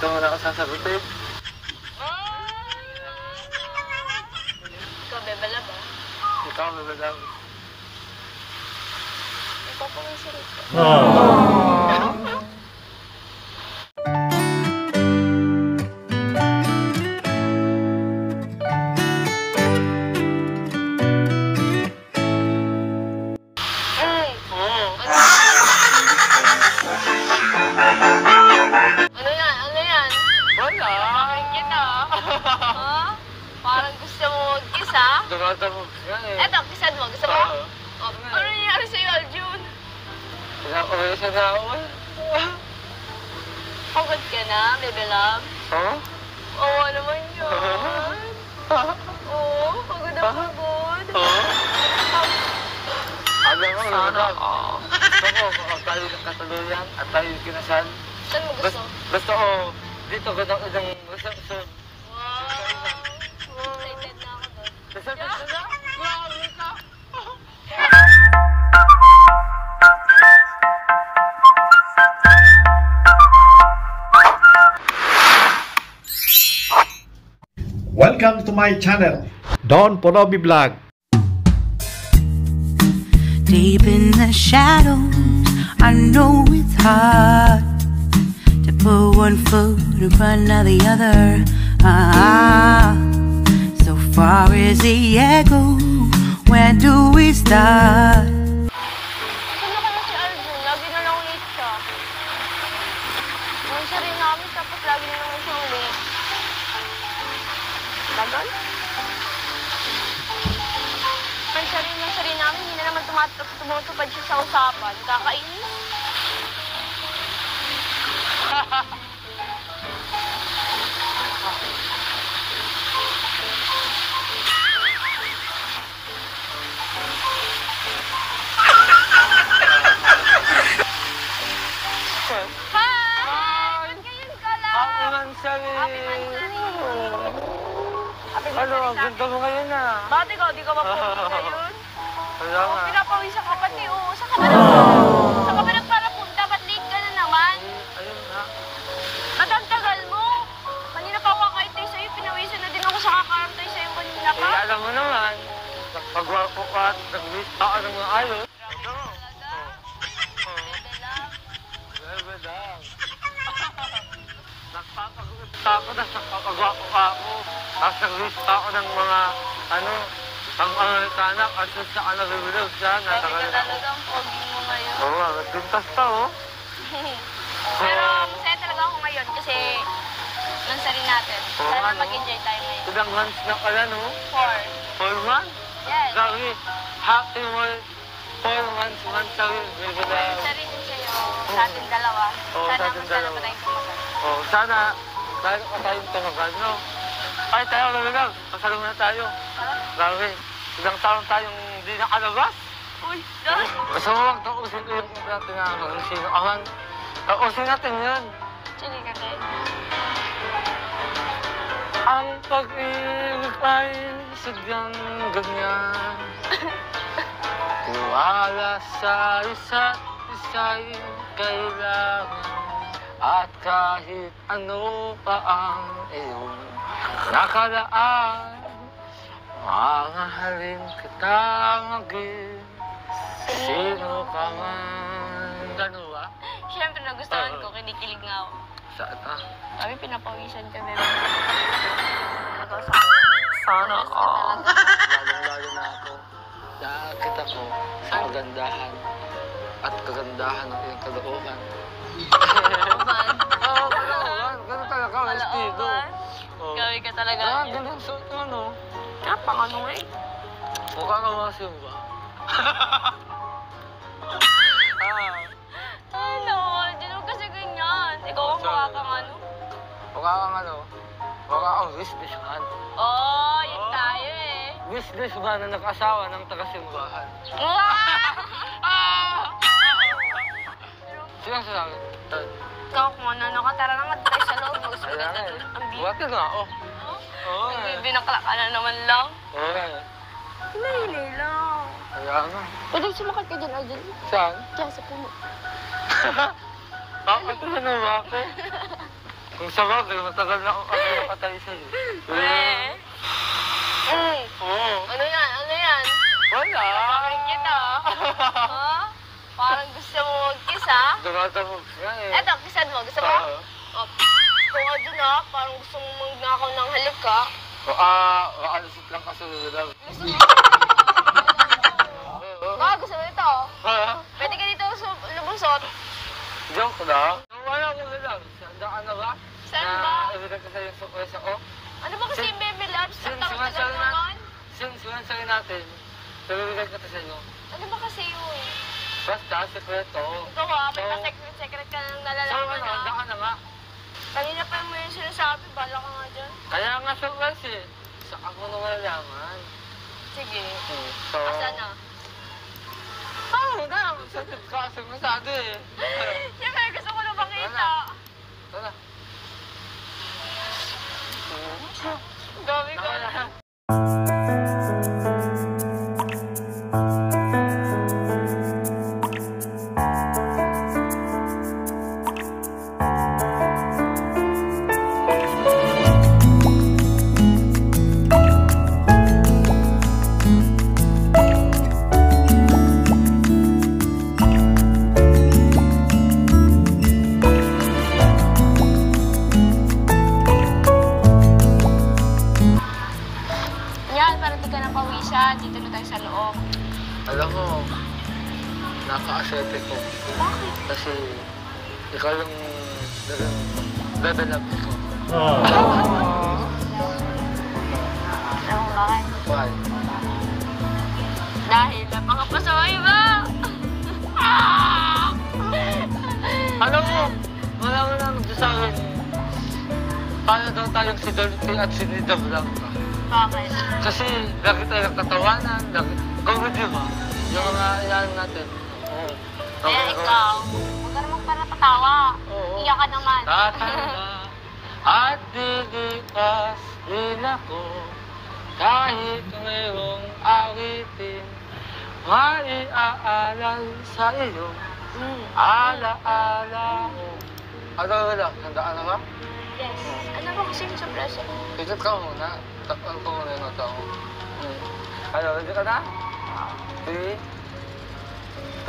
Ito mo na ako sasagutin. Ikaw, bebala ba? Ikaw, bebala. Ikaw po yung sirito. Parang gusto mo mag-kiss, ha? Dumata mo yan eh. Eto, kissan mo. Gusto mo? Oh, ano nangyari sa'yo, Aljun? Pinapawisa na ako eh. Pagod ka na, baby love? Oo? Oo, naman yun. Oo, pagod na pagod. Oo? Alam mo, Sana ako. Gusto ko, kapag tayo nagkatuluyan at tayo kinasal. Saan mo gusto? Gusto ko, dito gandang gusto. Excited na ako doon. Excited ka na? Grabe ka! Welcome to my channel, Don Polobi Vlog. Deep in the shadows, I know it's hard to put one foot in front of the other. So far as the echo, where do we start? Saan na kaya si Aljun? Lagi na lang late siya. Nung siya rin namin, tapos lagi na lang siyang late. Tagal? Ang siya rin namin, hindi na naman tumutupad siya sa usapan. Kakainis. Hi! Ngayon ka lang! Happy Mansari! Happy Mansari! Happy Ano, Mansari ang ganda mo ngayon ah. Bakit ikaw, di ka mapapawisa yun? Wala nga. Pinapawisan ka pati, oo. Saan ka ba Saan ka ba nagparapunta? Ba't late ka na naman? Ayun na. Ba't ang tagal mo? Kanina pa ako kakaintay sa'yo, pinawisan na din ako sa kakarantay sa'yo kanina pa. Eh, alam mo naman, nagpagwapo ka at nag-wish ka ng mga ayos. Grabe ka talaga. Bebe lang. Bebe lang. Nagpapagwapo ako na nagpapagwapo ka ako. Tapos nag-wish ka ako ng mga, pang-Amerikanak at sa ka nag-wish siya. Grabe ka talaga, ang pogi mo ngayon. Oo nga, nagpintas pa oh. Pero masaya talaga ako ngayon kasi lansari natin. Oo Sana nga, no? mag-enjoy tayo ngayon. Ilang months na pala no? 4. 4 months? Yes. Grabe, happy mo 4 months, Mansari. Bebe lang. Lansari din sa'yo. Sa ating dalawa. Oo, Sana sa ating masaya dalawa. pa tayong tumagal. Oh, sana, tayo pa tayong tumagal, no? Ay, tayo, Bebe, pasalong na tayo. Tara. Grabe, ilang taon tayong hindi nakalabas. Uy, God! Basta mo wag tausin ko yung natin na kung sino aman. Tausin natin yan. Chili ka din. Ang pag-ibig ay sadyang ganyan. Tiwala sa isa't isa'y kailangan. At kahit ano pa ang iyong nakalaan, mamahalin kita maging sino ka man. Gano'n ba? Siyempre, nagustuhan ko. Kinikilig nga ako. Saan ka? Kami pinapawisan kami. Sana ka. Lalong-lalo na ako. Nakakita ko sa kagandahan at kagandahan ng iyong kalooban. Kalooban. Oo, kalooban. Ganun talaga, may estilo. Kalooban. Oo. Gawin ka talaga. Ah, ganun suot mo, no? Pang ano nga eh. Mukha ka masim ba? Ano? Di naman kasi ganyan. Ikaw ang mukha kang ano. Mukha kang ano? Mukha kang businessman. Oh, yun tayo eh. Businessman na nag-asawa ng taga-simbahan. Sino sa akin? Ikaw kung ano ka, tara na nga tayo sa loob. Mag-usulat na doon. Ang bibi. Buwate nga, oh. Oo Ang eh. bibi nakala ka na naman lang. Oo eh. Hindi lang. Kaya nga. Pwede sumakat ka dyan, Aljun. Saan? Diyan sa puno. Bakit ano ba ako? Kung sa bagay, matagal na ako nakatay sa'yo. Oo. Ano yan? Ano yan? Wala. Bakit kita? Ha? Parang gusto mo mag-kiss, ha? Dumata mo siya eh. Eto, kissan mo. Gusto mo? Oo. Oh, kung ano na, parang gusto mo magnakaw ng halik, ha? Makalusot lang kasi lang. Gusto mo? Gusto mo ito? Pwede ka dito lumusot. Joke lang. Wala ko na lang. Saan na ba? Saan ba? Ibigay ko sa'yo sa kwesa ko. Ano ba kasi yung baby loves? Ang tagal Since naman. sinasabi natin, ibigay ko sa'yo. Ano ba kasi yun? Basta, sekreto. Ikaw ha, may pa-secret ka nang So, nalalaman ano, handa ha? ka na nga. Kanina pa mo yung sinasabi, bala ka nga dyan. Kaya nga surprise eh. Sa ako na malaman. Sige. So, Asan na? na. Sabi ka kasi masyado eh. Siyempre, gusto ko na makita. Tara. Ang dami ko. Tara. Yan, parang di ka na pawisan. Dito na tayo sa loob. Alam mo, naka-asete ko. Bakit? Kasi ikaw yung level up ko. Alam mo bakit? Why? Dahil napakapasaway ba? Alam mo, wala mo lang sa akin. Paano daw tayong si Dolphy at si Nida Blanca? Bakit? Kasi lagi tayo katawanan, lagi... Comedy ba? Yung mga ilan natin. Oo. Eh, ikaw. Huwag ka naman para patawa. Oo. Iyak ka naman. Tatanda at didikas din ako kahit mayroong awitin maiaalal sa iyo alaala ko. Ano wala? Handaan na ba? Yes. Ano ba kasi yung surprise? Ikot ka muna. Takpan ko muna yung mata ko. Ano, ready ka na? 3,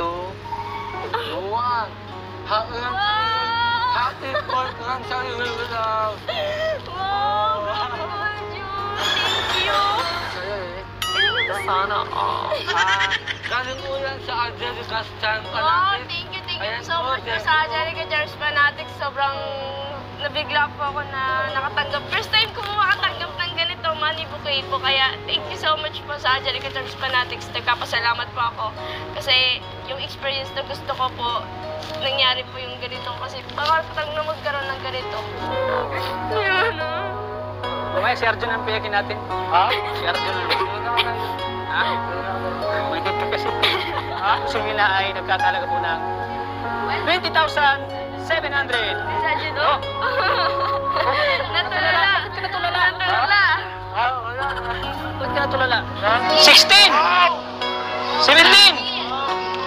2, 1. Happy birthday sa'yo, love. Wow! Thank you! Sa'yo eh. Sana all. Galing ko yan sa Angelica's Chan Wow! Fanatics. Thank you Ayan so po, much po thank sa you. Angelica Jars Fanatics. Sobrang nabigla po ako na nakatanggap. First time ko makatanggap ng ganito, money bouquet po. Kaya thank you so much po sa Angelica Jars Fanatics. Nagpapasalamat po ako. Kasi yung experience na gusto ko po, nangyari po yung ganito. Kasi pangarapatang na magkaroon ng ganito. Yan ah. Lumaya, si Arjun ang piyakin natin. Ha? Si Arjun. Ha? May dito kasi. Ha? Sumila ay nagkakalaga po ng 20,700. Mensahe do? Natulala. Ba't ka natulala? Natulala. Wala. Ba't ka natulala? 16! 17!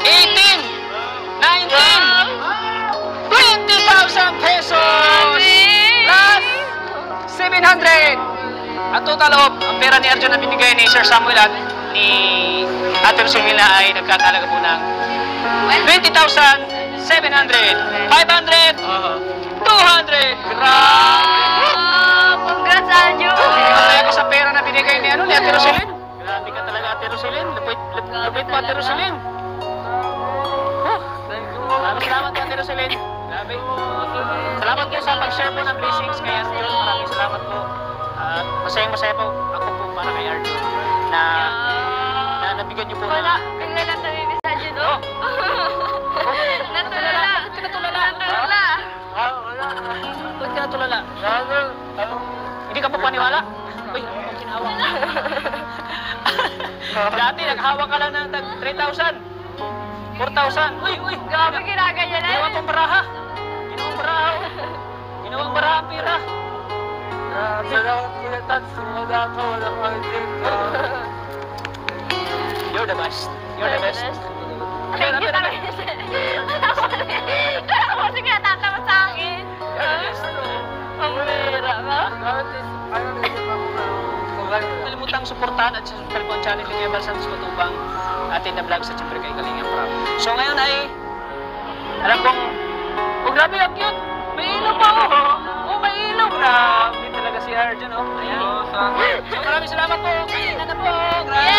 18! 19! 20,000 pesos! Plus 700! At total of, ang pera ni Arjun na binigay ni Sir Samuel at ni Ate Rosemilla ay nagkakalaga po ng 20,700! 500! 200! Grabe! Congrats, Arjun! Pinatay ako sa pera na binigay ni Ate Roselyn. Grabe ka talaga, Ate Roselyn. Lupit pa, Ate Roselyn. Maraming salamat po, Ate Roselyn. Grabe. Salamat po sa pag-share po ng blessings kay Arjun. Maraming salamat po. At masayang-masaya po ako po para kay Arjun na nabigyan niyo po Wala. na... Bigla na tayo ni Sajid, oh. Natulala. Ba't ka natulala? Natulala. Wala. Ba't ka natulala? Hindi ka po paniwala? Uy, ano bang kinahawak? Dati, naghawak ka lang ng 3,000. 4,000. Uy! Grabe, ginaganyan na. Ginawang baraha. Ginawang baraha. Ginawang baraha ang pira. Salamat po na Tats. Wala ka, wala ka. You're the best. You're the best. Thank you talaga. Kala ko kasi pinatatawa sa akin. You're the best. Kalimutang suportahan at sa Talbon Channel ni Eval Santos Matubang, atin na vlog sa siyempre kay Kalinga Prab. So ngayon ay, alam kong, oh grabe ang cute! May ilaw pa oh! Oh, may ilaw! Grabe talaga si Arjun oh! Ayan. So maraming salamat po! Kalinga na po! Grabe!